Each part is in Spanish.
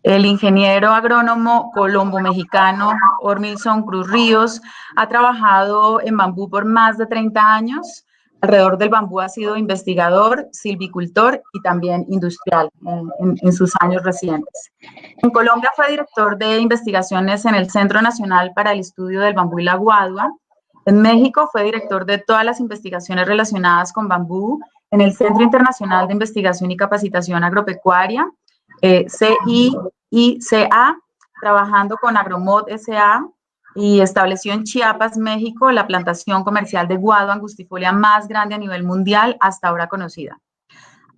El ingeniero agrónomo colombo-mexicano Ormilson Cruz Ríos ha trabajado en bambú por más de 30 años. Alrededor del bambú ha sido investigador, silvicultor y también industrial en sus años recientes. En Colombia fue director de investigaciones en el Centro Nacional para el Estudio del Bambú y la Guadua. En México fue director de todas las investigaciones relacionadas con bambú en el Centro Internacional de Investigación y Capacitación Agropecuaria, CIICA, trabajando con Agromod S.A., y estableció en Chiapas, México, la plantación comercial de guadua angustifolia más grande a nivel mundial hasta ahora conocida.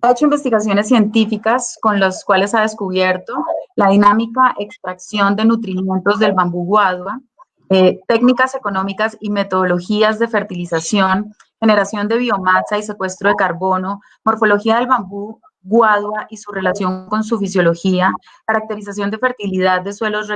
Ha hecho investigaciones científicas con las cuales ha descubierto la dinámica extracción de nutrimentos del bambú guadua, técnicas económicas y metodologías de fertilización, generación de biomasa y secuestro de carbono, morfología del bambú guadua y su relación con su fisiología, caracterización de fertilidad de suelos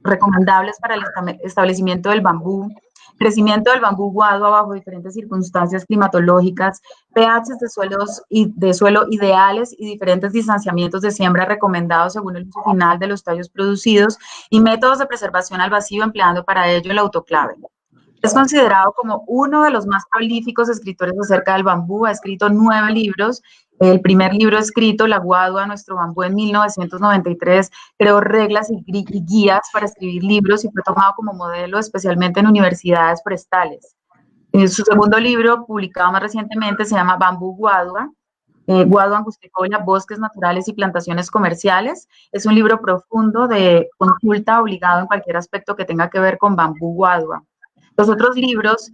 recomendables para el establecimiento del bambú, crecimiento del bambú guadua bajo diferentes circunstancias climatológicas, pHs de suelo ideales y diferentes distanciamientos de siembra recomendados según el uso final de los tallos producidos y métodos de preservación al vacío empleando para ello el autoclave. Es considerado como uno de los más prolíficos escritores acerca del bambú. Ha escrito 9 libros. El primer libro escrito, La Guadua, Nuestro Bambú, en 1993, creó reglas y guías para escribir libros y fue tomado como modelo, especialmente en universidades forestales. Su segundo libro, publicado más recientemente, se llama Bambú Guadua, Guadua angustifolia, Bosques Naturales y Plantaciones Comerciales. Es un libro profundo de consulta obligado en cualquier aspecto que tenga que ver con bambú guadua. Los otros libros,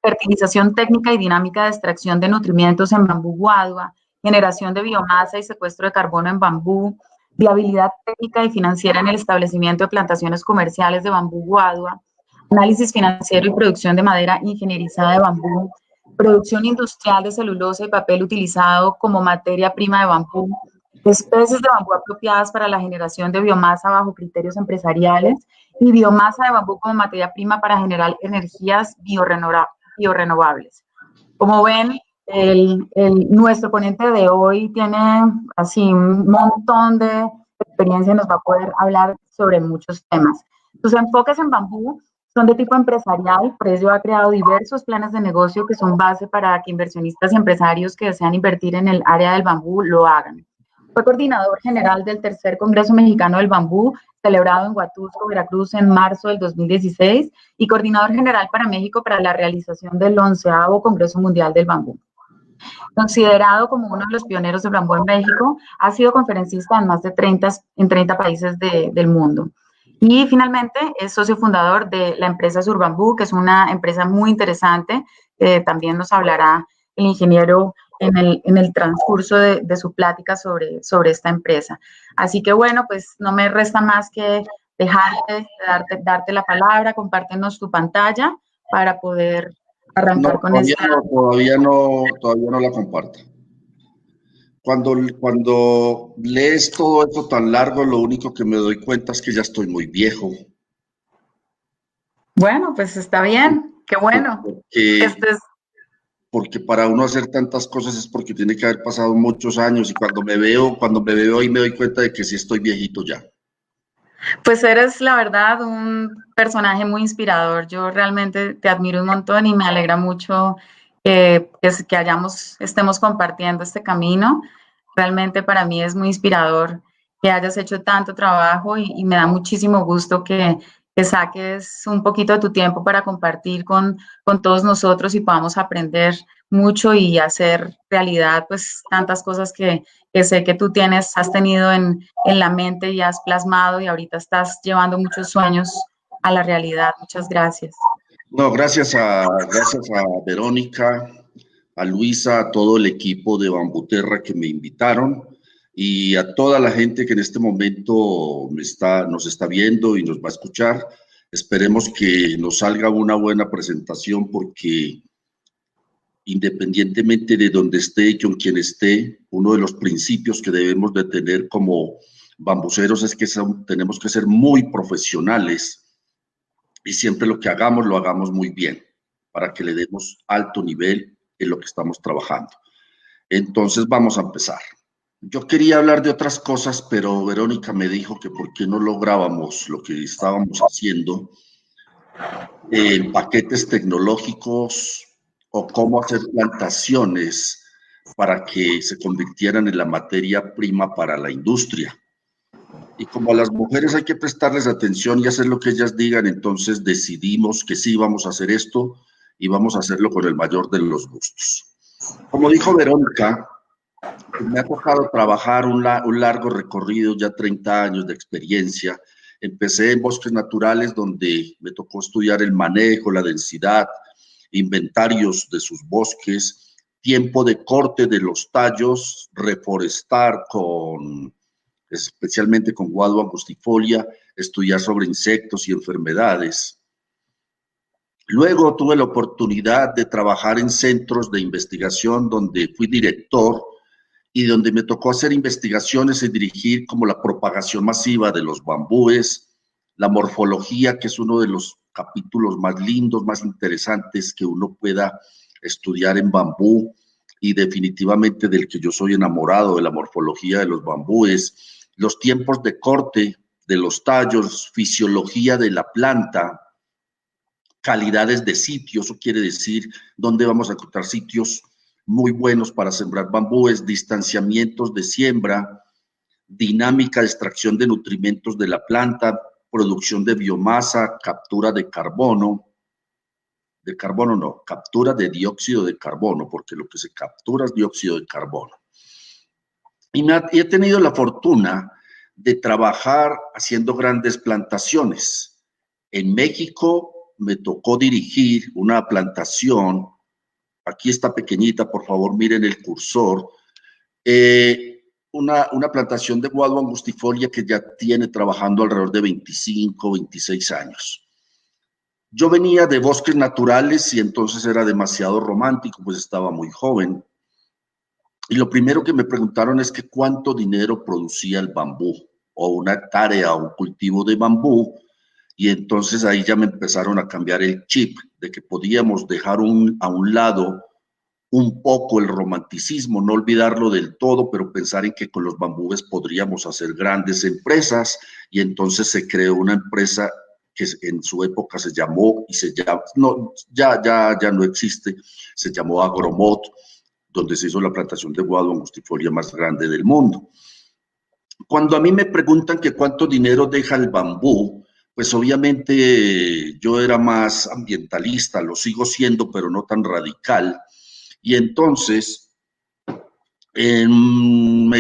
fertilización técnica y dinámica de extracción de nutrimentos en bambú guadua, generación de biomasa y secuestro de carbono en bambú, viabilidad técnica y financiera en el establecimiento de plantaciones comerciales de bambú guadua, análisis financiero y producción de madera ingenierizada de bambú, producción industrial de celulosa y papel utilizado como materia prima de bambú, especies de bambú apropiadas para la generación de biomasa bajo criterios empresariales y biomasa de bambú como materia prima para generar energías biorrenovables. Como ven, nuestro ponente de hoy tiene así un montón de experiencia y nos va a poder hablar sobre muchos temas. Sus enfoques en bambú son de tipo empresarial, por ello ha creado diversos planes de negocio que son base para que inversionistas y empresarios que desean invertir en el área del bambú lo hagan. Fue coordinador general del Tercer Congreso Mexicano del Bambú, celebrado en Huatusco, Veracruz, en marzo del 2016, y coordinador general para México para la realización del 11º Congreso Mundial del Bambú. Considerado como uno de los pioneros del bambú en México, ha sido conferencista en más de 30 países del mundo. Y finalmente es socio fundador de la empresa Surbambú, que es una empresa muy interesante, también nos hablará el ingeniero en el transcurso de su plática sobre esta empresa. Así que bueno, pues no me resta más que darte la palabra, compártenos tu pantalla para poder arrancar con esta. Todavía no la comparto. Cuando lees todo esto tan largo, lo único que me doy cuenta es que ya estoy muy viejo. Bueno, pues está bien, qué bueno. Porque para uno hacer tantas cosas es porque tiene que haber pasado muchos años y cuando me veo hoy me doy cuenta de que sí estoy viejito ya. Pues eres, la verdad, un personaje muy inspirador. Yo realmente te admiro un montón y me alegra mucho que estemos compartiendo este camino. Realmente para mí es muy inspirador que hayas hecho tanto trabajo y me da muchísimo gusto que saques un poquito de tu tiempo para compartir con todos nosotros y podamos aprender mucho y hacer realidad pues tantas cosas que sé que tú has tenido en la mente y has plasmado y ahorita estás llevando muchos sueños a la realidad. Muchas gracias. No, gracias a Verónica, a Luisa, a todo el equipo de Bambuterra que me invitaron y a toda la gente que en este momento nos está viendo y nos va a escuchar. Esperemos que nos salga una buena presentación porque independientemente de donde esté y con quien esté, uno de los principios que debemos de tener como bambuceros es que tenemos que ser muy profesionales y siempre lo que hagamos, lo hagamos muy bien para que le demos alto nivel en lo que estamos trabajando. Entonces vamos a empezar. Yo quería hablar de otras cosas, pero Verónica me dijo que por qué no lográbamos lo que estábamos haciendo en paquetes tecnológicos o cómo hacer plantaciones para que se convirtieran en la materia prima para la industria. Y como a las mujeres hay que prestarles atención y hacer lo que ellas digan, entonces decidimos que sí vamos a hacer esto y vamos a hacerlo con el mayor de los gustos. Como dijo Verónica, me ha tocado trabajar un largo recorrido, ya 30 años de experiencia. Empecé en bosques naturales donde me tocó estudiar el manejo, la densidad, inventarios de sus bosques, tiempo de corte de los tallos, reforestar especialmente con Guadua angustifolia, estudiar sobre insectos y enfermedades. Luego tuve la oportunidad de trabajar en centros de investigación donde fui director y donde me tocó hacer investigaciones y dirigir como la propagación masiva de los bambúes, la morfología, que es uno de los capítulos más lindos, más interesantes que uno pueda estudiar en bambú, y definitivamente del que yo soy enamorado, de la morfología de los bambúes, los tiempos de corte de los tallos, fisiología de la planta, calidades de sitios, eso quiere decir dónde vamos a encontrar sitios muy buenos para sembrar bambúes, distanciamientos de siembra, dinámica de extracción de nutrimentos de la planta, producción de biomasa, captura de carbono no, captura de dióxido de carbono, porque lo que se captura es dióxido de carbono. Y he tenido la fortuna de trabajar haciendo grandes plantaciones. En México me tocó dirigir una plantación. Aquí está pequeñita, por favor, miren el cursor. Una plantación de Guadua angustifolia que ya tiene trabajando alrededor de 25, 26 años. Yo venía de bosques naturales y entonces era demasiado romántico, pues estaba muy joven. Y lo primero que me preguntaron es que cuánto dinero producía el bambú, o una hectárea o un cultivo de bambú. Y entonces ahí ya me empezaron a cambiar el chip de que podíamos dejar a un lado un poco el romanticismo, no olvidarlo del todo, pero pensar en que con los bambúes podríamos hacer grandes empresas, y entonces se creó una empresa que en su época se llamó, y se llama, no, ya no existe, se llamó Agromod, donde se hizo la plantación de Guadua angustifolia más grande del mundo. Cuando a mí me preguntan que cuánto dinero deja el bambú, pues obviamente yo era más ambientalista, lo sigo siendo, pero no tan radical. Y entonces me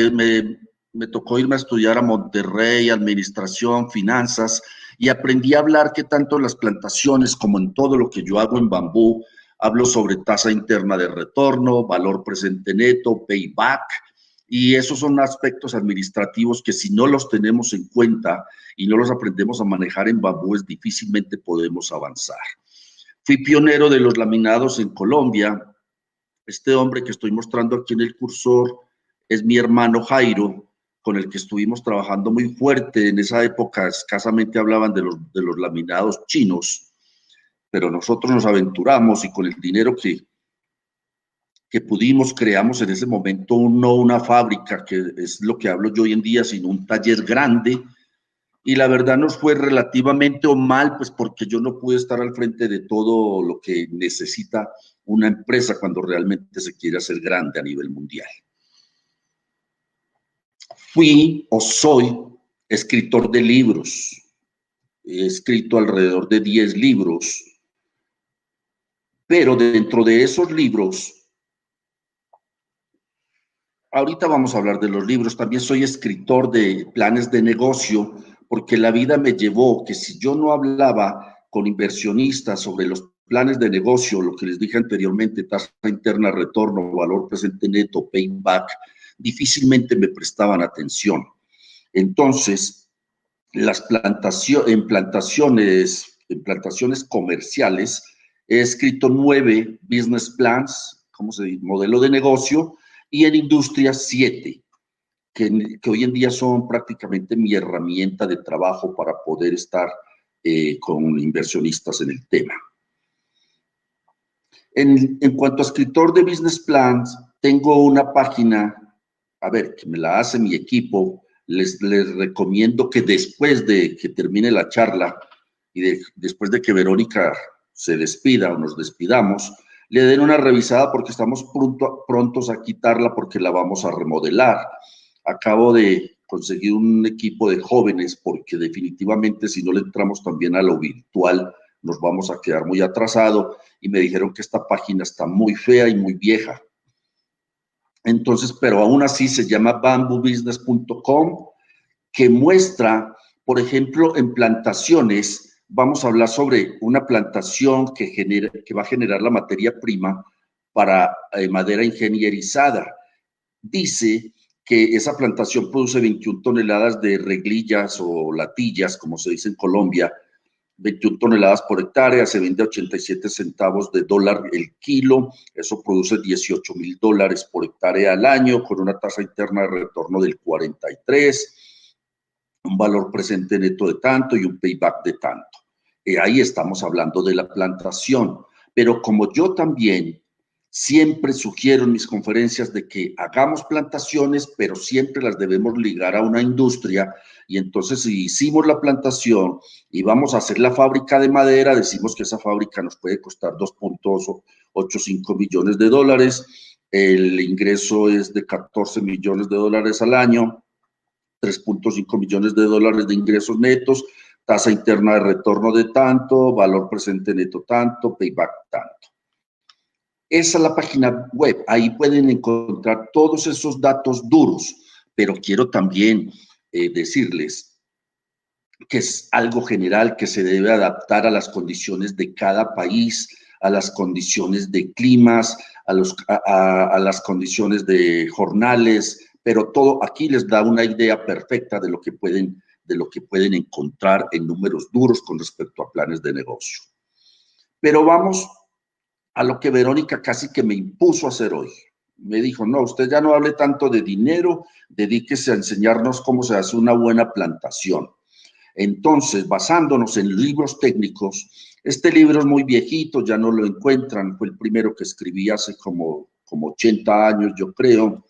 tocó irme a estudiar a Monterrey, administración, finanzas, y aprendí a hablar que tanto en las plantaciones como en todo lo que yo hago en bambú, hablo sobre tasa interna de retorno, valor presente neto, payback, y esos son aspectos administrativos que si no los tenemos en cuenta y no los aprendemos a manejar en bambú, difícilmente podemos avanzar. Fui pionero de los laminados en Colombia. Este hombre que estoy mostrando aquí en el cursor es mi hermano Jairo, con el que estuvimos trabajando muy fuerte. En esa época escasamente hablaban de los laminados chinos, pero nosotros nos aventuramos y con el dinero que pudimos creamos en ese momento no una fábrica, que es lo que hablo yo hoy en día, sino un taller grande. Y la verdad nos fue relativamente mal, pues porque yo no pude estar al frente de todo lo que necesita una empresa cuando realmente se quiere hacer grande a nivel mundial. Fui o soy escritor de libros. He escrito alrededor de 10 libros, pero dentro de esos libros, ahorita vamos a hablar de los libros, también soy escritor de planes de negocio, porque la vida me llevó que si yo no hablaba con inversionistas sobre los planes de negocio, lo que les dije anteriormente, tasa interna, retorno, valor presente neto, payback, difícilmente me prestaban atención. Entonces, en plantaciones comerciales, he escrito 9 business plans, ¿cómo se dice? Modelo de negocio, y en industria 7, que hoy en día son prácticamente mi herramienta de trabajo para poder estar con inversionistas en el tema. En cuanto a escritor de business plans, tengo una página a ver, que me la hace mi equipo, les recomiendo que después de que termine la charla y después de que Verónica se despida o nos despidamos, le den una revisada porque estamos prontos a quitarla porque la vamos a remodelar. Acabo de conseguir un equipo de jóvenes porque definitivamente si no le entramos también a lo virtual nos vamos a quedar muy atrasados y me dijeron que esta página está muy fea y muy vieja. Entonces, pero aún así se llama bamboobusiness.com, que muestra, por ejemplo, en plantaciones, vamos a hablar sobre una plantación que va a generar la materia prima para madera ingenierizada. Dice que esa plantación produce 21 toneladas de reglillas o latillas, como se dice en Colombia, 21 toneladas por hectárea, se vende a 87 centavos de dólar el kilo, eso produce $18,000 por hectárea al año, con una tasa interna de retorno del 43%, un valor presente neto de tanto y un payback de tanto. Ahí estamos hablando de la plantación, pero como yo también siempre sugiero en mis conferencias de que hagamos plantaciones, pero siempre las debemos ligar a una industria. Y entonces si hicimos la plantación y vamos a hacer la fábrica de madera, decimos que esa fábrica nos puede costar $2.85 millones. El ingreso es de $14 millones al año, $3.5 millones de ingresos netos, tasa interna de retorno de tanto, valor presente neto tanto, payback tanto. Esa es la página web, ahí pueden encontrar todos esos datos duros, pero quiero también decirles que es algo general que se debe adaptar a las condiciones de cada país, a las condiciones de climas, a las condiciones de jornales, pero todo aquí les da una idea perfecta de lo que pueden encontrar en números duros con respecto a planes de negocio. Pero vamos a lo que Verónica casi que me impuso a hacer hoy. Me dijo, no, usted ya no hable tanto de dinero, dedíquese a enseñarnos cómo se hace una buena plantación. Entonces, basándonos en libros técnicos, este libro es muy viejito, ya no lo encuentran, fue el primero que escribí hace como 80 años, yo creo.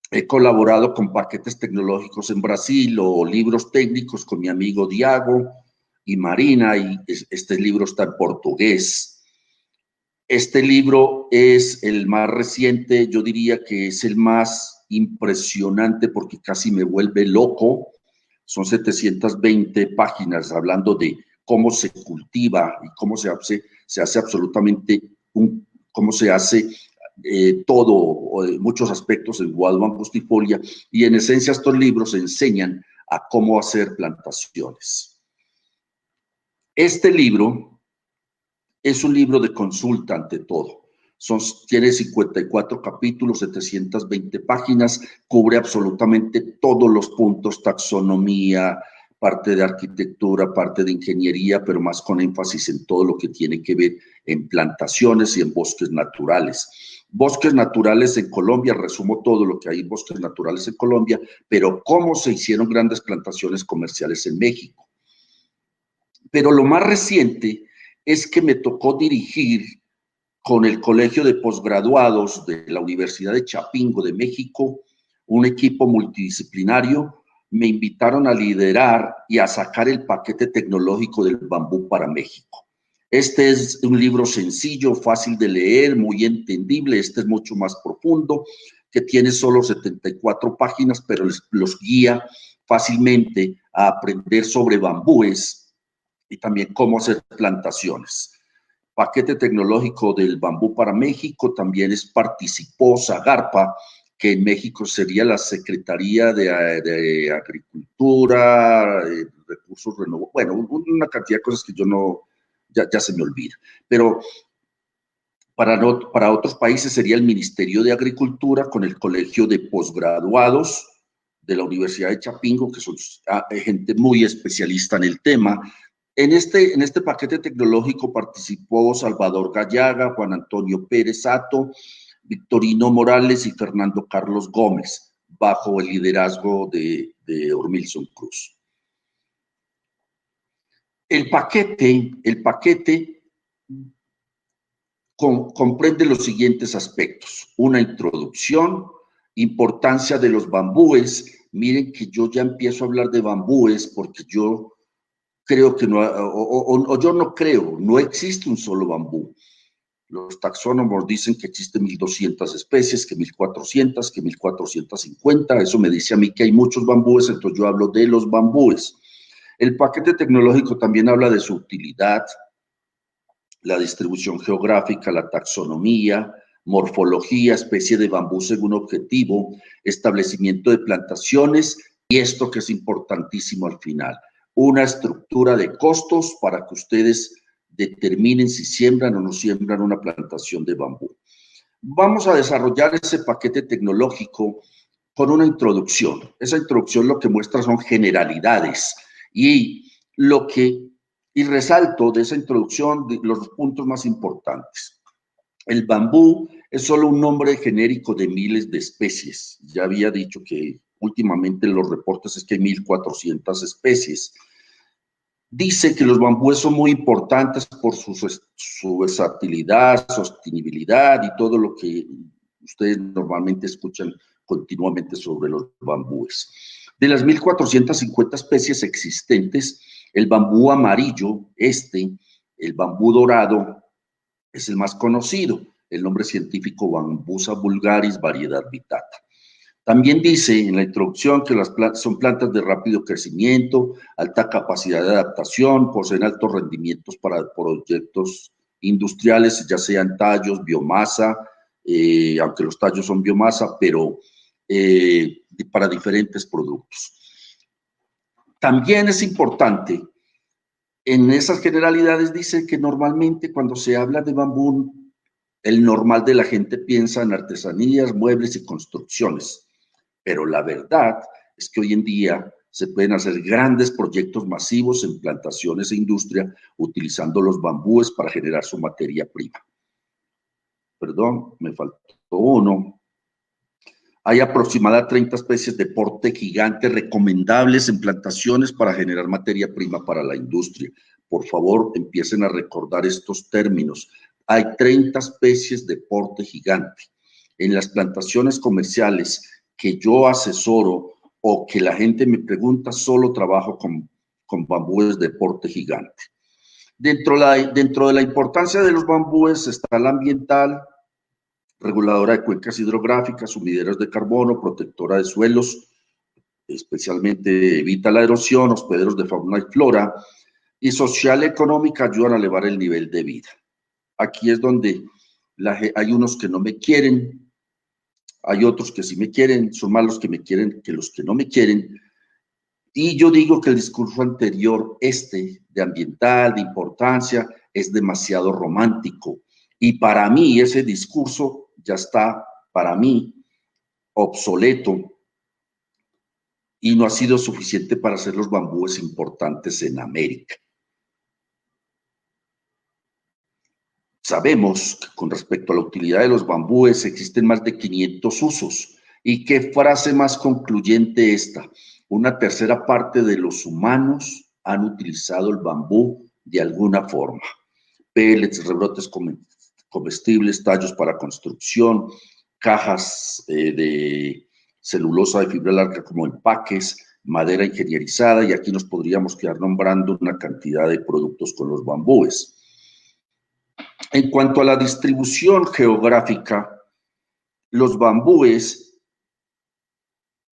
He colaborado con paquetes tecnológicos en Brasil o libros técnicos con mi amigo Diago y Marina, y este libro está en portugués. Este libro es el más reciente, yo diría que es el más impresionante porque casi me vuelve loco. Son 720 páginas hablando de cómo se cultiva y cómo se hace absolutamente, cómo se hace todo, muchos aspectos en Guado Angustifolia, y en esencia estos libros enseñan a cómo hacer plantaciones. Este libro es un libro de consulta ante todo. Tiene 54 capítulos, 720 páginas, cubre absolutamente todos los puntos, taxonomía, parte de arquitectura, parte de ingeniería, pero más con énfasis en todo lo que tiene que ver en plantaciones y en bosques naturales. Bosques naturales en Colombia, resumo todo lo que hay en bosques naturales en Colombia, pero cómo se hicieron grandes plantaciones comerciales en México. Pero lo más reciente es que me tocó dirigir con el Colegio de Posgraduados de la Universidad de Chapingo de México un equipo multidisciplinario. Me invitaron a liderar y a sacar el paquete tecnológico del bambú para México. Este es un libro sencillo, fácil de leer, muy entendible. Este es mucho más profundo, que tiene solo 74 páginas, pero los guía fácilmente a aprender sobre bambúes y también cómo hacer plantaciones. Paquete tecnológico del bambú para México, también participó Zagarpa, que en México sería la Secretaría de Agricultura, Recursos Renovables, bueno, una cantidad de cosas que yo no, ya se me olvida. Pero para otros países sería el Ministerio de Agricultura con el Colegio de Posgraduados de la Universidad de Chapingo, que son gente muy especialista en el tema. En este paquete tecnológico participó Salvador Gallaga, Juan Antonio Pérez Sato, Victorino Morales y Fernando Carlos Gómez, bajo el liderazgo de Ormilson Cruz. El paquete comprende los siguientes aspectos: una introducción, Importancia de los bambúes. Miren que yo ya empiezo a hablar de bambúes porque yo creo que no, o yo no creo, no existe un solo bambú. Los taxónomos dicen que existen 1.200 especies, que 1.400, que 1.450. Eso me dice a mí que hay muchos bambúes, entonces yo hablo de los bambúes. El paquete tecnológico también habla de su utilidad, la distribución geográfica, la taxonomía, morfología, especie de bambú según objetivo, establecimiento de plantaciones y esto que es importantísimo al final, una estructura de costos para que ustedes determinen si siembran o no siembran una plantación de bambú. Vamos a desarrollar ese paquete tecnológico con una introducción. Esa introducción lo que muestra son generalidades y resalto de esa introducción los puntos más importantes. El bambú es solo un nombre genérico de miles de especies. Ya había dicho que últimamente en los reportes es que hay 1.400 especies. Dice que los bambúes son muy importantes por su versatilidad, sostenibilidad y todo lo que ustedes normalmente escuchan continuamente sobre los bambúes. De las 1.450 especies existentes, el bambú amarillo, el bambú dorado, es el más conocido. El nombre científico Bambusa vulgaris, variedad vittata. También dice en la introducción que las plantas son plantas de rápido crecimiento, alta capacidad de adaptación, poseen altos rendimientos para proyectos industriales, ya sean tallos, biomasa, aunque los tallos son biomasa, pero para diferentes productos. También es importante, en esas generalidades dice que normalmente cuando se habla de bambú, el normal de la gente piensa en artesanías, muebles y construcciones. Pero la verdad es que hoy en día se pueden hacer grandes proyectos masivos en plantaciones e industria utilizando los bambúes para generar su materia prima. Perdón, me faltó uno. Hay aproximadamente 30 especies de porte gigante recomendables en plantaciones para generar materia prima para la industria. Por favor, empiecen a recordar estos términos. Hay 30 especies de porte gigante. En las plantaciones comerciales que yo asesoro o que la gente me pregunta, solo trabajo con bambúes de porte gigante. Dentro de la importancia de los bambúes está la ambiental, reguladora de cuencas hidrográficas, sumideros de carbono, protectora de suelos, especialmente evita la erosión, hospederos de fauna y flora, y social y económica ayudan a elevar el nivel de vida. Aquí es donde hay unos que no me quieren, hay otros que sí me quieren, son más los que me quieren que los que no me quieren. Y yo digo que el discurso anterior, de ambiental, de importancia, es demasiado romántico. Y para mí ese discurso ya está, para mí, obsoleto y no ha sido suficiente para hacer los bambúes importantes en América. Sabemos que con respecto a la utilidad de los bambúes existen más de 500 usos. ¿Y qué frase más concluyente esta? Una tercera parte de los humanos han utilizado el bambú de alguna forma. Pellets, rebrotes comestibles, tallos para construcción, cajas de celulosa de fibra larga como empaques, madera ingenierizada, y aquí nos podríamos quedar nombrando una cantidad de productos con los bambúes. En cuanto a la distribución geográfica, los bambúes,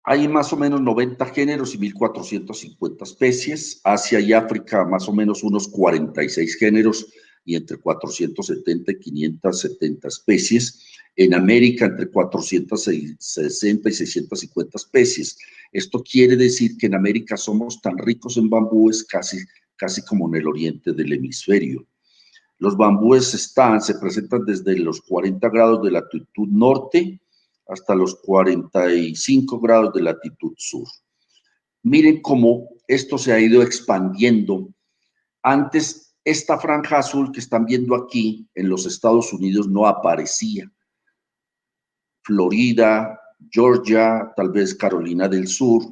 hay más o menos 90 géneros y 1.450 especies. Asia y África, más o menos unos 46 géneros y entre 470 y 570 especies. En América, entre 460 y 650 especies. Esto quiere decir que en América somos tan ricos en bambúes casi como en el oriente del hemisferio. Los bambúes se presentan desde los 40 grados de latitud norte hasta los 45 grados de latitud sur. Miren cómo esto se ha ido expandiendo. Antes, esta franja azul que están viendo aquí en los Estados Unidos no aparecía. Florida, Georgia, tal vez Carolina del Sur,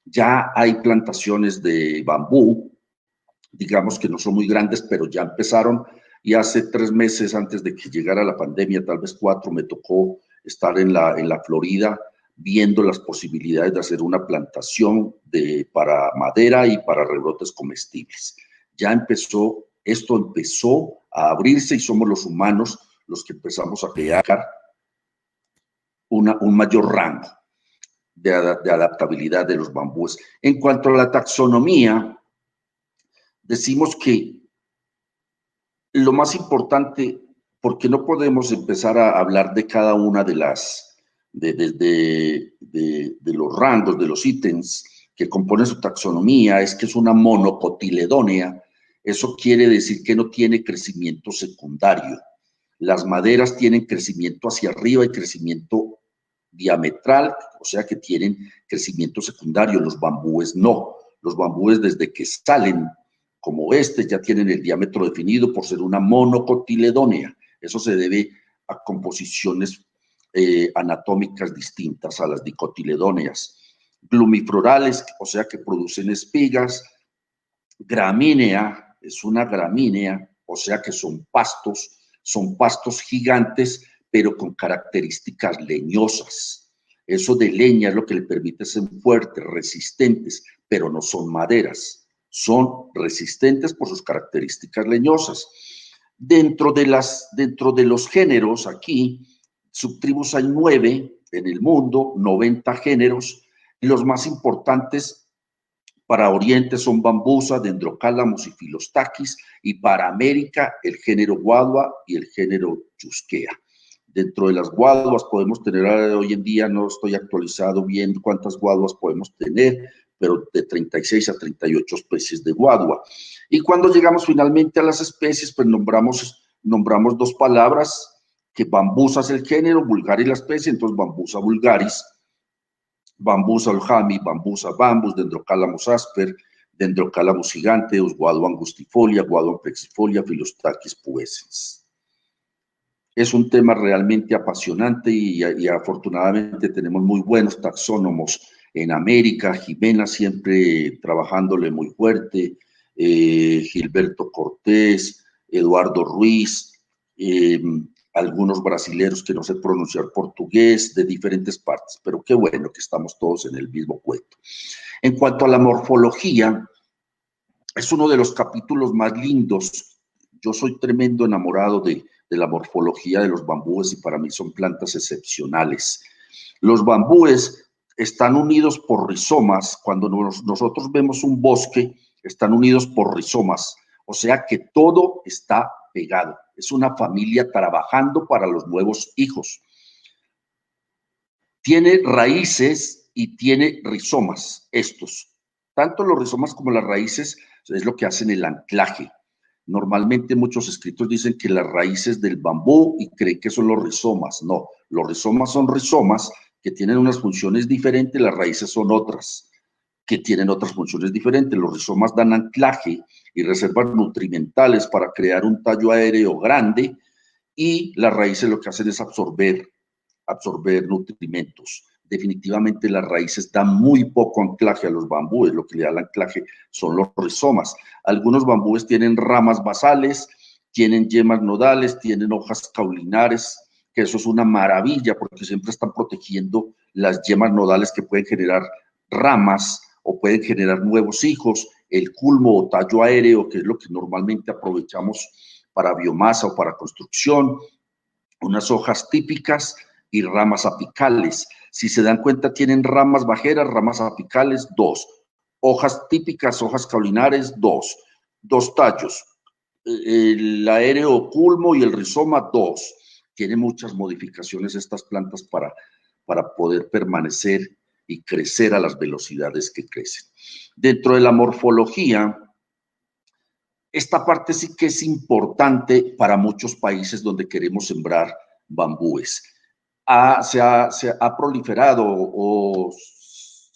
ya hay plantaciones de bambú, digamos que no son muy grandes, pero ya empezaron. Y hace 3 meses antes de que llegara la pandemia, tal vez 4, me tocó estar en la Florida, viendo las posibilidades de hacer una plantación para madera y para rebrotes comestibles. Esto empezó a abrirse y somos los humanos los que empezamos a crear un mayor rango de adaptabilidad de los bambúes. En cuanto a la taxonomía, decimos que lo más importante, porque no podemos empezar a hablar de cada una de los rangos, de los ítems que componen su taxonomía, es que es una monocotiledónea. Eso quiere decir que no tiene crecimiento secundario. Las maderas tienen crecimiento hacia arriba y crecimiento diametral, o sea que tienen crecimiento secundario. Los bambúes no. Los bambúes desde que salen, como ya tienen el diámetro definido por ser una monocotiledónea. Eso se debe a composiciones anatómicas distintas a las dicotiledóneas. Glumiflorales, o sea que producen espigas. Gramínea, es una gramínea, o sea que son pastos gigantes, pero con características leñosas. Eso de leña es lo que le permite ser fuertes, resistentes, pero no son maderas. Son resistentes por sus características leñosas. Dentro de los géneros, aquí, subtribus hay 9 en el mundo, 90 géneros, y los más importantes para Oriente son Bambusa, Dendrocalamus y Filostaquis, y para América el género Guadua y el género Chusquea. Dentro de las guaduas podemos tener, hoy en día no estoy actualizado bien cuántas guaduas podemos tener, pero de 36 a 38 especies de guadua. Y cuando llegamos finalmente a las especies, pues nombramos 2 palabras, que Bambusa es el género, Vulgaris la especie, entonces Bambusa vulgaris, Bambusa oljami, Bambusa bambus, Dendrocalamus asper, Dendrocalamus giganteus, Guadua angustifolia, Guadua plexifolia, Filostaquis pubescens. Es un tema realmente apasionante y afortunadamente tenemos muy buenos taxónomos en América. Jimena siempre trabajándole muy fuerte, Gilberto Cortés, Eduardo Ruiz, algunos brasileños que no sé pronunciar portugués, de diferentes partes, pero qué bueno que estamos todos en el mismo cuento. En cuanto a la morfología, es uno de los capítulos más lindos. Yo soy tremendo enamorado de la morfología de los bambúes y para mí son plantas excepcionales. Los bambúes están unidos por rizomas. Cuando nosotros vemos un bosque, están unidos por rizomas, o sea que todo está pegado. Es una familia trabajando para los nuevos hijos. Tiene raíces y tiene rizomas, estos. Tanto los rizomas como las raíces es lo que hacen el anclaje. Normalmente muchos escritos dicen que las raíces del bambú y creen que son los rizomas. No, los rizomas son rizomas que tienen unas funciones diferentes, las raíces son otras que tienen otras funciones diferentes. Los rizomas dan anclaje y reservas nutrimentales para crear un tallo aéreo grande y las raíces lo que hacen es absorber nutrimentos. Definitivamente las raíces dan muy poco anclaje a los bambúes, lo que le da el anclaje son los rizomas. Algunos bambúes tienen ramas basales, tienen yemas nodales, tienen hojas caulinares, que eso es una maravilla porque siempre están protegiendo las yemas nodales que pueden generar ramas o pueden generar nuevos hijos, el culmo o tallo aéreo, que es lo que normalmente aprovechamos para biomasa o para construcción, unas hojas típicas y ramas apicales. Si se dan cuenta, tienen ramas bajeras, ramas apicales, 2. Hojas típicas, hojas caulinares, 2. 2 tallos. El aéreo culmo y el rizoma, 2. Tienen muchas modificaciones estas plantas para poder permanecer y crecer a las velocidades que crecen. Dentro de la morfología, esta parte sí que es importante para muchos países donde queremos sembrar bambúes. Se ha proliferado,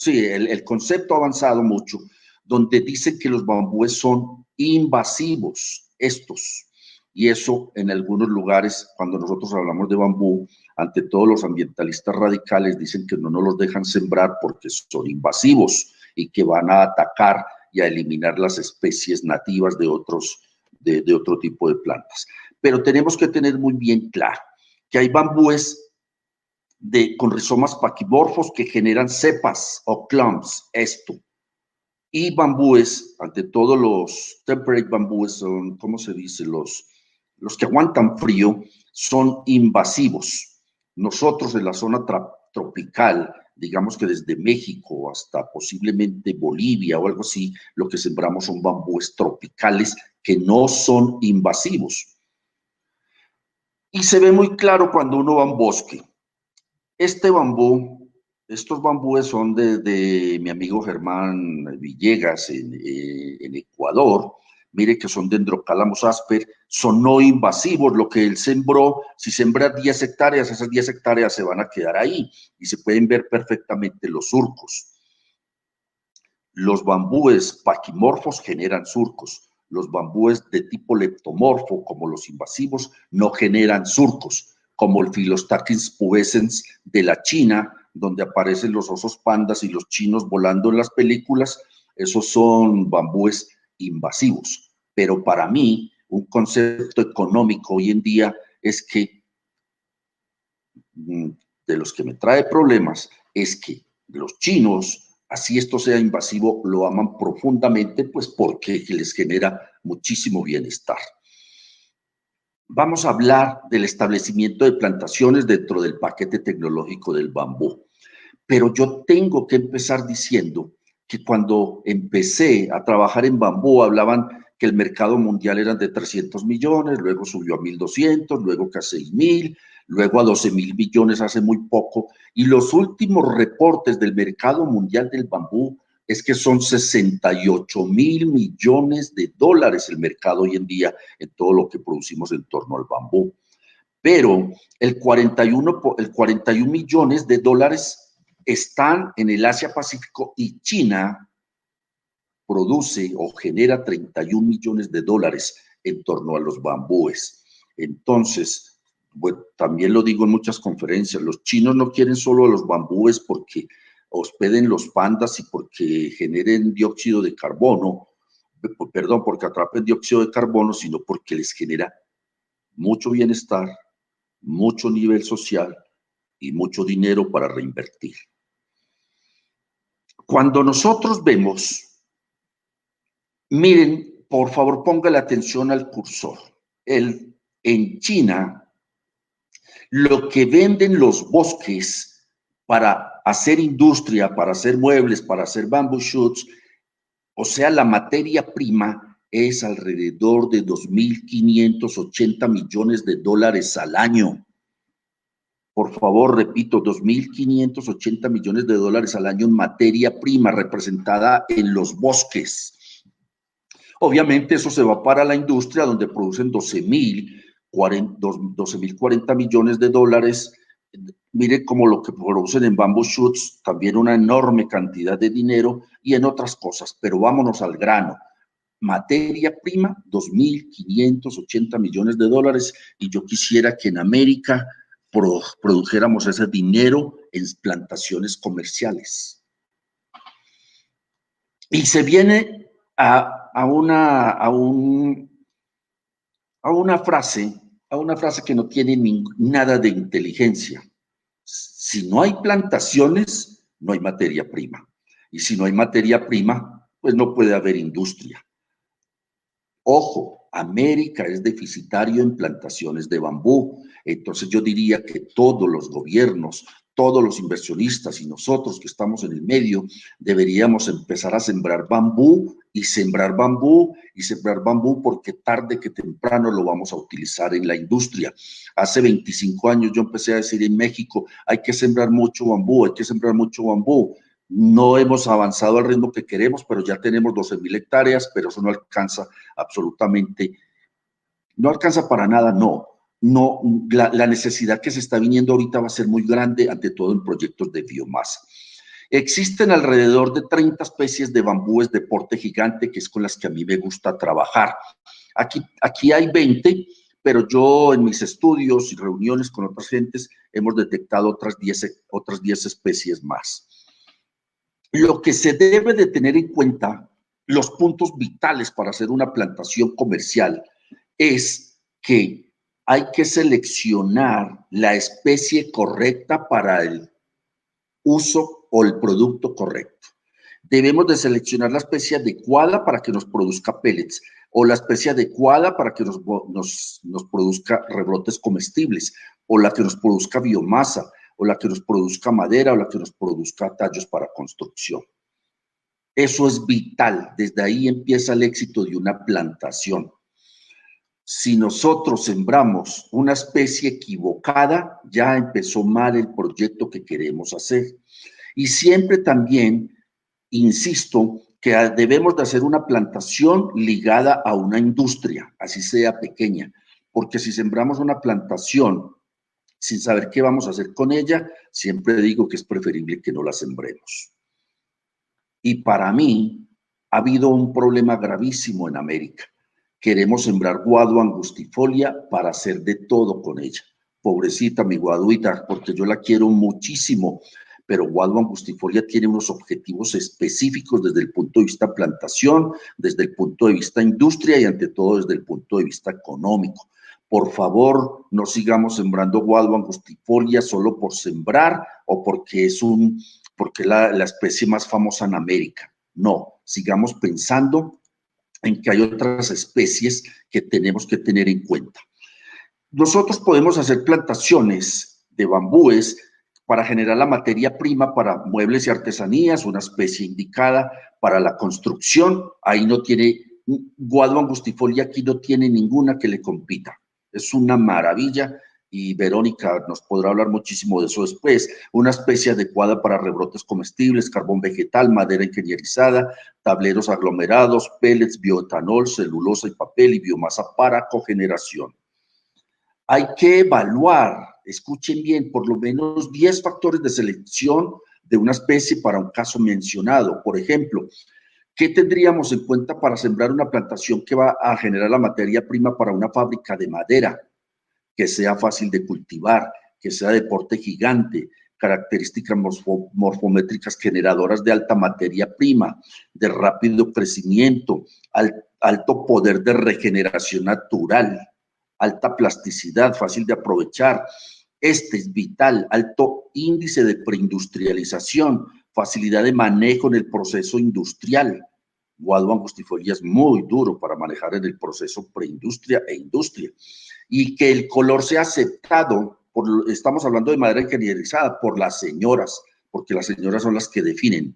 el concepto ha avanzado mucho, donde dicen que los bambúes son invasivos, estos. Y eso en algunos lugares, cuando nosotros hablamos de bambú, ante todo los ambientalistas radicales dicen que no nos los dejan sembrar porque son invasivos y que van a atacar y a eliminar las especies nativas de otro tipo de plantas. Pero tenemos que tener muy bien claro que hay bambúes con rizomas paquimorfos que generan cepas o clumps, esto. Y bambúes, ante todo los temperate bambúes son, ¿cómo se dice? Los que aguantan frío son invasivos. Nosotros en la zona tropical, digamos que desde México hasta posiblemente Bolivia o algo así, lo que sembramos son bambúes tropicales que no son invasivos. Y se ve muy claro cuando uno va a un bosque. Este bambú, estos bambúes son de mi amigo Germán Villegas en Ecuador. Mire que son Dendrocalamus asper, son no invasivos. Lo que él sembró, si sembra 10 hectáreas, esas 10 hectáreas se van a quedar ahí y se pueden ver perfectamente los surcos. Los bambúes paquimorfos generan surcos. Los bambúes de tipo leptomorfo, como los invasivos, no generan surcos, como el Philostachys pubescens de la China, donde aparecen los osos pandas y los chinos volando en las películas. Esos son bambúes invasivos. Pero para mí, un concepto económico hoy en día es que, de los que me trae problemas, es que los chinos, así esto sea invasivo, lo aman profundamente, pues porque les genera muchísimo bienestar. Vamos a hablar del establecimiento de plantaciones dentro del paquete tecnológico del bambú. Pero yo tengo que empezar diciendo que cuando empecé a trabajar en bambú, hablaban que el mercado mundial era de 300 millones, luego subió a 1.200, luego que a 6.000, luego a 12.000 millones hace muy poco. Y los últimos reportes del mercado mundial del bambú es que son 68.000 millones de dólares el mercado hoy en día en todo lo que producimos en torno al bambú. Pero el 41 millones de dólares están en el Asia-Pacífico y China produce o genera 31 millones de dólares en torno a los bambúes. Entonces, bueno, también lo digo en muchas conferencias, los chinos no quieren solo los bambúes porque hospeden los pandas y porque generen dióxido de carbono, perdón, porque atrapen dióxido de carbono, sino porque les genera mucho bienestar, mucho nivel social y mucho dinero para reinvertir. Cuando nosotros vemos, miren, por favor, ponga la atención al cursor. En China, lo que venden los bosques para hacer industria, para hacer muebles, para hacer bamboo shoots, o sea, la materia prima es alrededor de 2.580 millones de dólares al año. Por favor, repito, 2.580 millones de dólares al año en materia prima representada en los bosques. Obviamente eso se va para la industria donde producen 12.040 millones de dólares. Mire como lo que producen en bamboo shoots, también una enorme cantidad de dinero y en otras cosas, pero vámonos al grano. Materia prima, 2.580 millones de dólares y yo quisiera que en América produjéramos ese dinero en plantaciones comerciales. Y se viene a una frase que no tiene nada de inteligencia. Si no hay plantaciones, no hay materia prima. Y si no hay materia prima, pues no puede haber industria. Ojo, América es deficitario en plantaciones de bambú. Entonces yo diría que todos los gobiernos, todos los inversionistas y nosotros que estamos en el medio deberíamos empezar a sembrar bambú y sembrar bambú y sembrar bambú porque tarde que temprano lo vamos a utilizar en la industria. Hace 25 años yo empecé a decir en México, hay que sembrar mucho bambú, hay que sembrar mucho bambú. No hemos avanzado al ritmo que queremos, pero ya tenemos 12.000 hectáreas, pero eso no alcanza absolutamente, no alcanza para nada, no. La necesidad que se está viniendo ahorita va a ser muy grande, ante todo en proyectos de biomasa. Existen alrededor de 30 especies de bambúes de porte gigante, que es con las que a mí me gusta trabajar. Aquí hay 20, pero yo en mis estudios y reuniones con otras gentes hemos detectado otras 10 especies más. Lo que se debe de tener en cuenta, los puntos vitales para hacer una plantación comercial, es que hay que seleccionar la especie correcta para el uso o el producto correcto. Debemos de seleccionar la especie adecuada para que nos produzca pellets o la especie adecuada para que nos produzca rebrotes comestibles o la que nos produzca biomasa o la que nos produzca madera o la que nos produzca tallos para construcción. Eso es vital. Desde ahí empieza el éxito de una plantación. Si nosotros sembramos una especie equivocada, ya empezó mal el proyecto que queremos hacer. Y siempre también, insisto, que debemos de hacer una plantación ligada a una industria, así sea pequeña, porque si sembramos una plantación sin saber qué vamos a hacer con ella, siempre digo que es preferible que no la sembremos. Y para mí ha habido un problema gravísimo en América. Queremos sembrar guadua angustifolia para hacer de todo con ella. Pobrecita mi guaduita, porque yo la quiero muchísimo, pero guadua angustifolia tiene unos objetivos específicos desde el punto de vista plantación, desde el punto de vista industria y ante todo desde el punto de vista económico. Por favor, no sigamos sembrando guadua angustifolia solo por sembrar o porque es la especie más famosa en América. No, sigamos pensando en que hay otras especies que tenemos que tener en cuenta. Nosotros podemos hacer plantaciones de bambúes para generar la materia prima para muebles y artesanías, una especie indicada para la construcción. Ahí no tiene, guadua angustifolia aquí no tiene ninguna que le compita. Es una maravilla y Verónica nos podrá hablar muchísimo de eso después. Una especie adecuada para rebrotes comestibles, carbón vegetal, madera ingenierizada, tableros aglomerados, pellets, bioetanol, celulosa y papel y biomasa para cogeneración. Hay que evaluar, escuchen bien, por lo menos 10 factores de selección de una especie para un caso mencionado. Por ejemplo, ¿qué tendríamos en cuenta para sembrar una plantación que va a generar la materia prima para una fábrica de madera? Que sea fácil de cultivar, que sea de porte gigante, características morfométricas generadoras de alta materia prima, de rápido crecimiento, alto poder de regeneración natural, alta plasticidad, fácil de aprovechar. Este es vital, alto índice de preindustrialización, facilidad de manejo en el proceso industrial. Guadua angustifolia es muy duro para manejar en el proceso preindustria e industria. Y que el color sea aceptado, estamos hablando de madera ingenierizada, por las señoras, porque las señoras son las que definen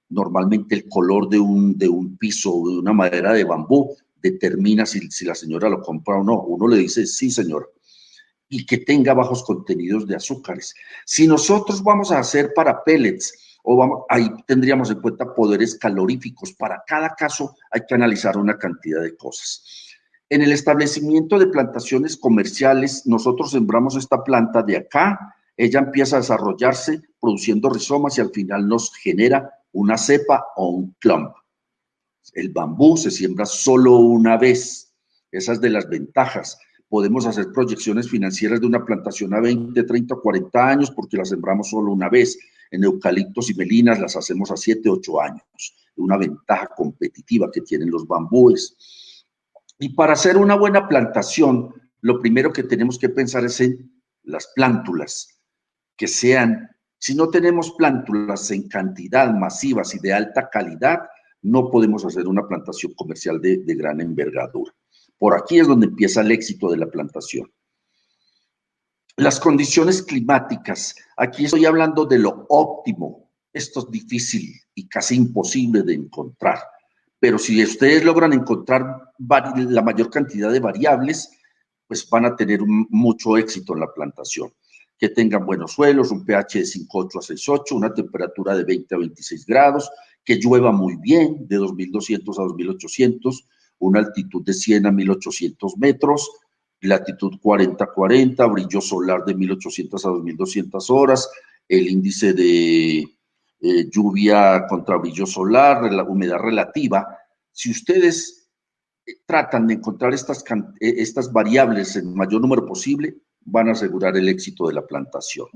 normalmente el color de un piso o de una madera de bambú, determina si la señora lo compra o no. Uno le dice, sí, señor, y que tenga bajos contenidos de azúcares. Si nosotros vamos a hacer para pellets, ahí tendríamos en cuenta poderes caloríficos. Para cada caso hay que analizar una cantidad de cosas. En el establecimiento de plantaciones comerciales, nosotros sembramos esta planta de acá, ella empieza a desarrollarse produciendo rizomas y al final nos genera una cepa o un clump. El bambú se siembra solo una vez, esa es de las ventajas. Podemos hacer proyecciones financieras de una plantación a 20, 30, 40 años porque la sembramos solo una vez. En eucaliptos y melinas las hacemos a 7, 8 años. Una ventaja competitiva que tienen los bambúes. Y para hacer una buena plantación, lo primero que tenemos que pensar es en las plántulas, que sean, si no tenemos plántulas en cantidad masivas y de alta calidad, no podemos hacer una plantación comercial de gran envergadura. Por aquí es donde empieza el éxito de la plantación. Las condiciones climáticas, aquí estoy hablando de lo óptimo. Esto es difícil y casi imposible de encontrar. Pero si ustedes logran encontrar la mayor cantidad de variables, pues van a tener mucho éxito en la plantación. Que tengan buenos suelos, un pH de 5,8 a 6,8, una temperatura de 20 a 26 grados, que llueva muy bien, de 2.200 a 2.800, una altitud de 100 a 1.800 metros, latitud 40 a 40, brillo solar de 1.800 a 2.200 horas, el índice de lluvia contra brillo solar, la humedad relativa. Si ustedes tratan de encontrar estas variables en el mayor número posible, van a asegurar el éxito de la plantación.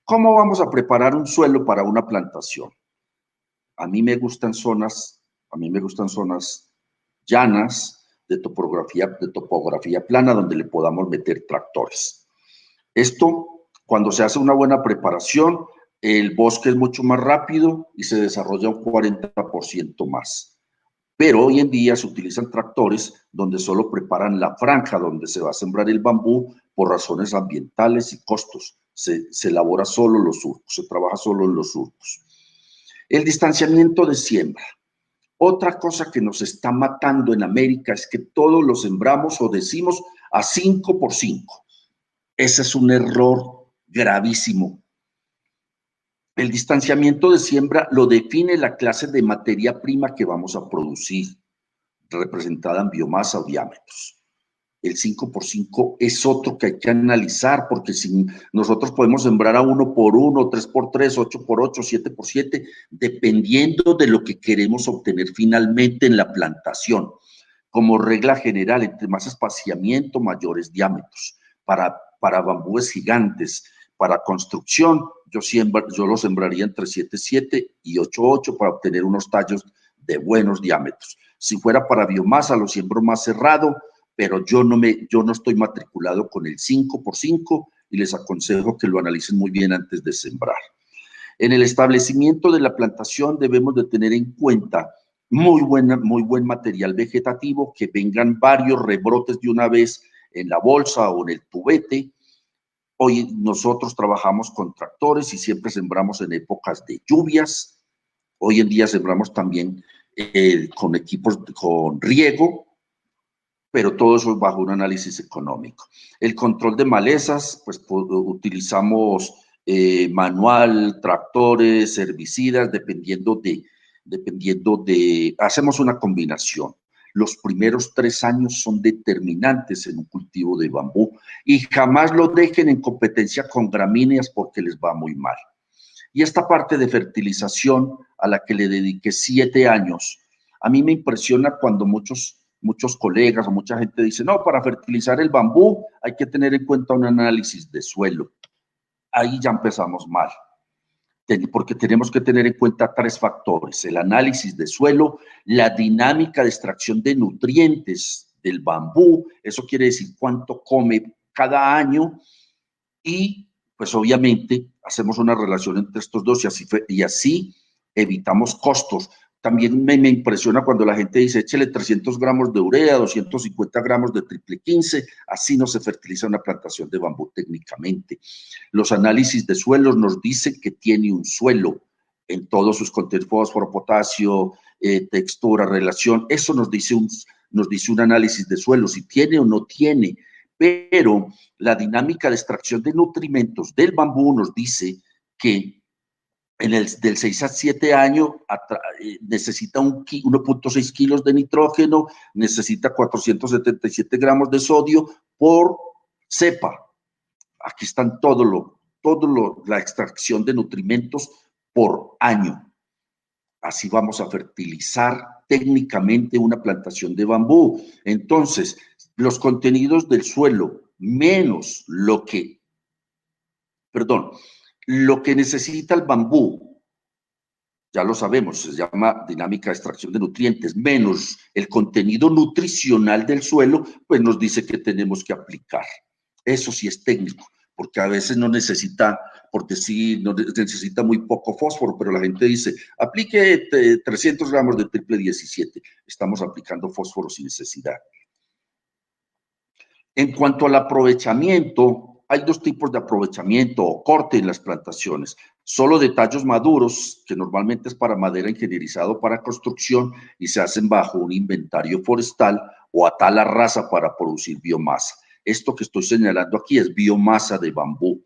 ¿Cómo vamos a preparar un suelo para una plantación? A mí me gustan zonas llanas, de topografía plana donde le podamos meter tractores. Esto, cuando se hace una buena preparación, el bosque es mucho más rápido y se desarrolla un 40% más. Pero hoy en día se utilizan tractores donde solo preparan la franja donde se va a sembrar el bambú por razones ambientales y costos. Se elabora solo los surcos, se trabaja solo en los surcos. El distanciamiento de siembra. Otra cosa que nos está matando en América es que todos lo sembramos o decimos a 5 por 5. Ese es un error gravísimo. El distanciamiento de siembra lo define la clase de materia prima que vamos a producir, representada en biomasa o diámetros. El 5 por 5 es otro que hay que analizar, porque si nosotros podemos sembrar a 1 por 1, 3 por 3, 8 por 8, 7 por 7, dependiendo de lo que queremos obtener finalmente en la plantación. Como regla general, entre más espaciamiento, mayores diámetros. Para bambúes gigantes, para construcción, yo lo sembraría entre 7,7 y 8,8 para obtener unos tallos de buenos diámetros. Si fuera para biomasa, lo siembro más cerrado, pero yo no estoy matriculado con el 5 por 5 y les aconsejo que lo analicen muy bien antes de sembrar. En el establecimiento de la plantación debemos de tener en cuenta muy buen material vegetativo, que vengan varios rebrotes de una vez en la bolsa o en el tubete. Hoy nosotros trabajamos con tractores y siempre sembramos en épocas de lluvias. Hoy en día sembramos también con equipos con riego, pero todo eso es bajo un análisis económico. El control de malezas, pues utilizamos manual, tractores, herbicidas, hacemos una combinación. Los primeros 3 años son determinantes en un cultivo de bambú y jamás lo dejen en competencia con gramíneas porque les va muy mal. Y esta parte de fertilización a la que le dediqué 7 años, a mí me impresiona cuando muchos colegas o mucha gente dice, no, para fertilizar el bambú hay que tener en cuenta un análisis de suelo. Ahí ya empezamos mal, porque tenemos que tener en cuenta 3 factores: el análisis de suelo, la dinámica de extracción de nutrientes del bambú, eso quiere decir cuánto come cada año, y pues obviamente hacemos una relación entre estos dos y así evitamos costos. También me impresiona cuando la gente dice, échele 300 gramos de urea, 250 gramos de triple 15, así no se fertiliza una plantación de bambú técnicamente. Los análisis de suelos nos dicen que tiene un suelo en todos sus contenidos, fósforo, potasio, textura, relación. Eso nos dice un análisis de suelo, si tiene o no tiene. Pero la dinámica de extracción de nutrimentos del bambú nos dice que del 6 a 7 años necesita 1.6 kilos de nitrógeno, necesita 477 gramos de sodio por cepa. Aquí están la extracción de nutrimentos por año. Así vamos a fertilizar técnicamente una plantación de bambú. Entonces, los contenidos del suelo menos lo que necesita el bambú, ya lo sabemos, se llama dinámica de extracción de nutrientes, menos el contenido nutricional del suelo, pues nos dice que tenemos que aplicar. Eso sí es técnico, porque a veces no necesita, porque sí necesita muy poco fósforo, pero la gente dice, aplique 300 gramos de triple 17. Estamos aplicando fósforo sin necesidad. En cuanto al aprovechamiento, hay 2 tipos de aprovechamiento o corte en las plantaciones. Solo de tallos maduros, que normalmente es para madera ingenierizado para construcción y se hacen bajo un inventario forestal, o a tala rasa para producir biomasa. Esto que estoy señalando aquí es biomasa de bambú.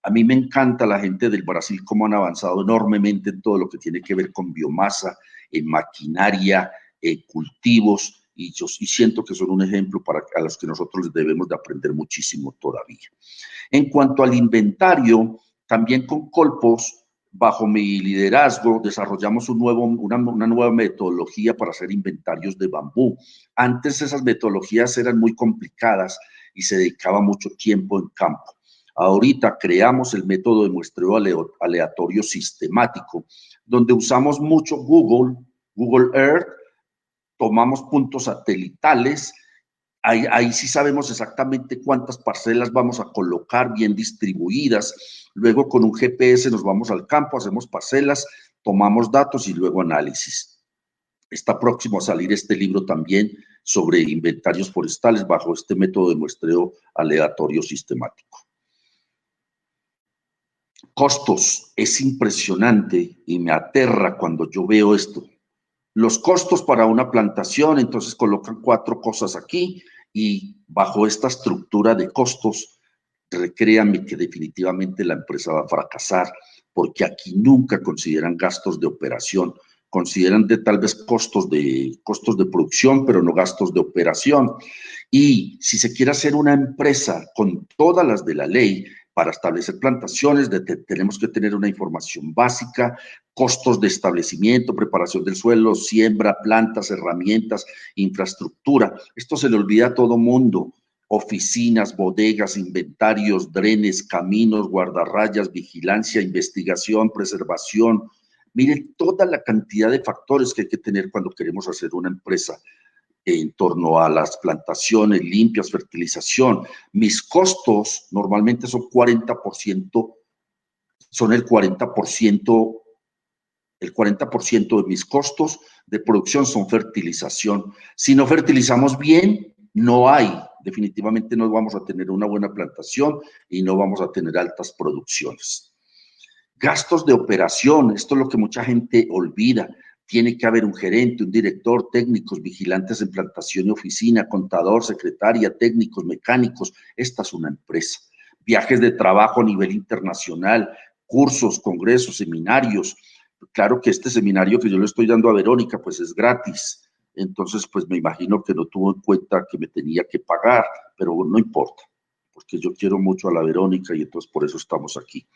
A mí me encanta la gente del Brasil, cómo han avanzado enormemente en todo lo que tiene que ver con biomasa, en maquinaria, cultivos, y siento que son un ejemplo a los que nosotros debemos de aprender muchísimo todavía. En cuanto al inventario, también con Colpos, bajo mi liderazgo, desarrollamos una nueva metodología para hacer inventarios de bambú. Antes esas metodologías eran muy complicadas y se dedicaba mucho tiempo en campo. Ahorita creamos el método de muestreo aleatorio sistemático, donde usamos mucho Google Earth, tomamos puntos satelitales, ahí sí sabemos exactamente cuántas parcelas vamos a colocar bien distribuidas. Luego con un GPS nos vamos al campo, hacemos parcelas, tomamos datos y luego análisis. Está próximo a salir este libro también sobre inventarios forestales bajo este método de muestreo aleatorio sistemático. Costos, es impresionante y me aterra cuando yo veo esto. Los costos para una plantación, entonces colocan 4 cosas aquí y bajo esta estructura de costos, créanme que definitivamente la empresa va a fracasar porque aquí nunca consideran gastos de operación, consideran tal vez costos de producción, pero no gastos de operación. Y si se quiere hacer una empresa con todas las de la ley, para establecer plantaciones tenemos que tener una información básica, costos de establecimiento, preparación del suelo, siembra, plantas, herramientas, infraestructura. Esto se le olvida a todo mundo. Oficinas, bodegas, inventarios, drenes, caminos, guardarrayas, vigilancia, investigación, preservación. Miren toda la cantidad de factores que hay que tener cuando queremos hacer una empresa en torno a las plantaciones limpias, fertilización. Mis costos normalmente son 40%, son el 40% de mis costos de producción son fertilización. Si no fertilizamos bien, definitivamente no vamos a tener una buena plantación y no vamos a tener altas producciones. Gastos de operación, esto es lo que mucha gente olvida. Tiene que haber un gerente, un director, técnicos, vigilantes en plantación y oficina, contador, secretaria, técnicos, mecánicos. Esta es una empresa. Viajes de trabajo a nivel internacional, cursos, congresos, seminarios. Claro que este seminario que yo le estoy dando a Verónica, pues es gratis. Entonces, pues me imagino que no tuvo en cuenta que me tenía que pagar, pero no importa, porque yo quiero mucho a la Verónica y entonces por eso estamos aquí.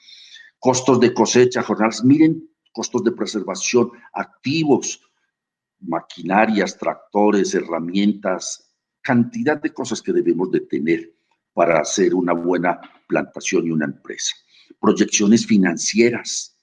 Costos de cosecha, jornadas. Miren, costos de preservación, activos, maquinarias, tractores, herramientas, cantidad de cosas que debemos de tener para hacer una buena plantación y una empresa. Proyecciones financieras.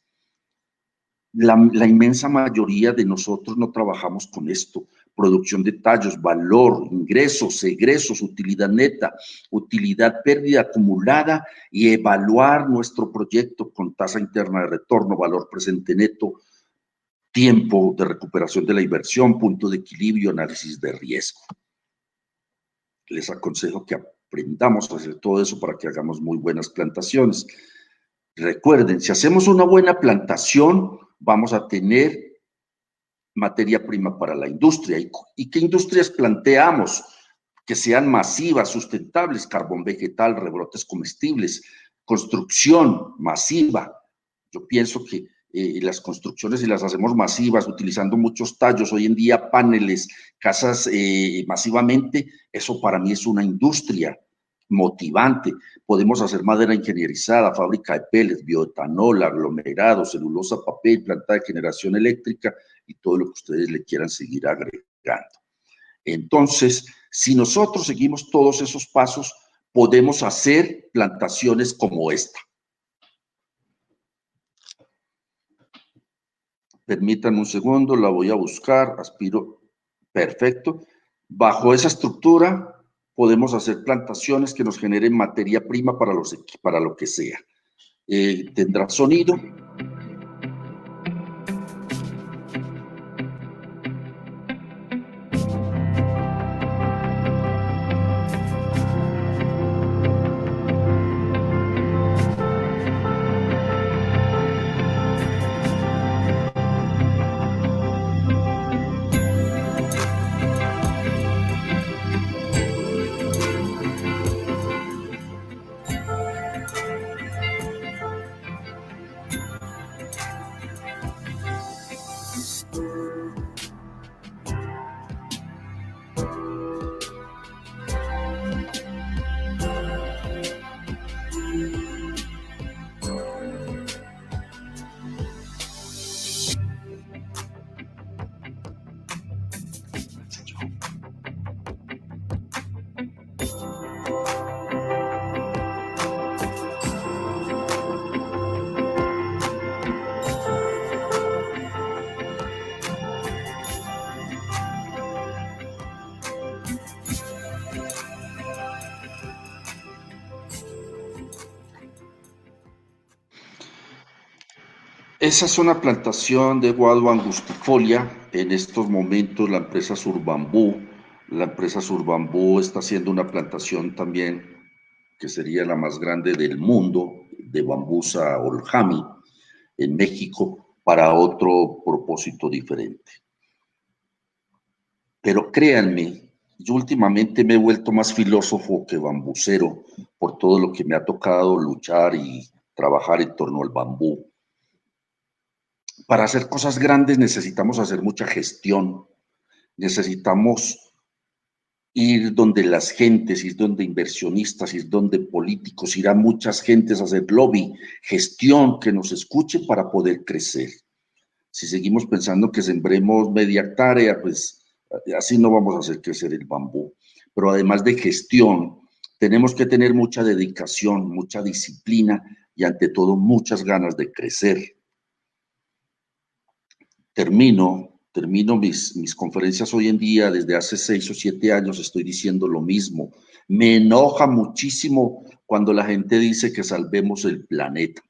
La inmensa mayoría de nosotros no trabajamos con esto. Producción de tallos, valor, ingresos, egresos, utilidad neta, utilidad pérdida acumulada y evaluar nuestro proyecto con tasa interna de retorno, valor presente neto, tiempo de recuperación de la inversión, punto de equilibrio, análisis de riesgo. Les aconsejo que aprendamos a hacer todo eso para que hagamos muy buenas plantaciones. Recuerden, si hacemos una buena plantación, vamos a tener materia prima para la industria. ¿Y qué industrias planteamos? Que sean masivas, sustentables, carbón vegetal, rebrotes comestibles, construcción masiva. Yo pienso que las construcciones, si las hacemos masivas, utilizando muchos tallos, hoy en día paneles, casas masivamente, eso para mí es una industria motivante. Podemos hacer madera ingenierizada, fábrica de pellets, bioetanol, aglomerado, celulosa, papel, planta de generación eléctrica y todo lo que ustedes le quieran seguir agregando. Entonces, si nosotros seguimos todos esos pasos, podemos hacer plantaciones como esta. Permítanme un segundo, la voy a buscar, aspiro, perfecto. Bajo esa estructura podemos hacer plantaciones que nos generen materia prima para lo que sea. Tendrá sonido. Esa es una plantación de guado angustifolia. En estos momentos la empresa Surbambú está haciendo una plantación también que sería la más grande del mundo de bambusa Oljami en México para otro propósito diferente. Pero créanme, yo últimamente me he vuelto más filósofo que bambucero por todo lo que me ha tocado luchar y trabajar en torno al bambú. Para hacer cosas grandes necesitamos hacer mucha gestión, necesitamos ir donde las gentes, ir donde inversionistas, ir donde políticos, ir a muchas gentes a hacer lobby, gestión, que nos escuche para poder crecer. Si seguimos pensando que sembremos media hectárea, pues así no vamos a hacer crecer el bambú. Pero además de gestión, tenemos que tener mucha dedicación, mucha disciplina y ante todo muchas ganas de crecer. Termino mis conferencias hoy en día, desde hace 6 o 7 años estoy diciendo lo mismo. Me enoja muchísimo cuando la gente dice que salvemos el planeta.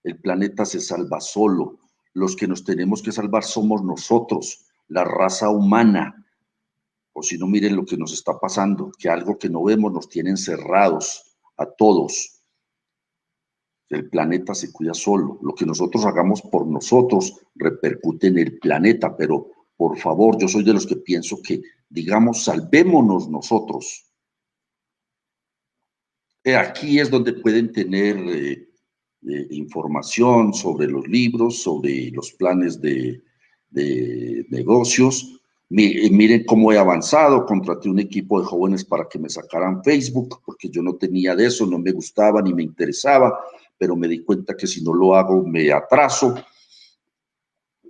El planeta se salva solo. Los que nos tenemos que salvar somos nosotros, la raza humana. O si no, miren lo que nos está pasando, que algo que no vemos nos tiene encerrados a todos. El planeta se cuida solo. Lo que nosotros hagamos por nosotros repercute en el planeta, pero por favor, yo soy de los que pienso que, digamos, salvémonos nosotros. Aquí es donde pueden tener información sobre los libros, sobre los planes de negocios. Miren cómo he avanzado. Contraté un equipo de jóvenes para que me sacaran Facebook, porque yo no tenía de eso, no me gustaba ni me interesaba, pero me di cuenta que si no lo hago me atraso.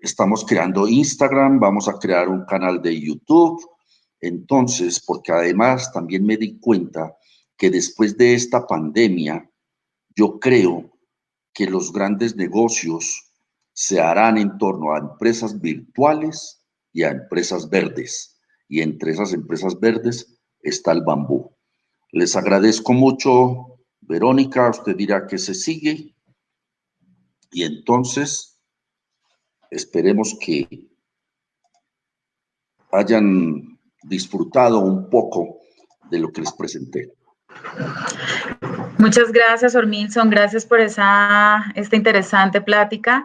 Estamos creando Instagram, vamos a crear un canal de YouTube. Entonces, porque además también me di cuenta que después de esta pandemia, yo creo que los grandes negocios se harán en torno a empresas virtuales y a empresas verdes. Y entre esas empresas verdes está el bambú. Les agradezco mucho. Verónica, usted dirá que se sigue. Y entonces, esperemos que hayan disfrutado un poco de lo que les presenté. Muchas gracias, Ormilson. Gracias por esta interesante plática.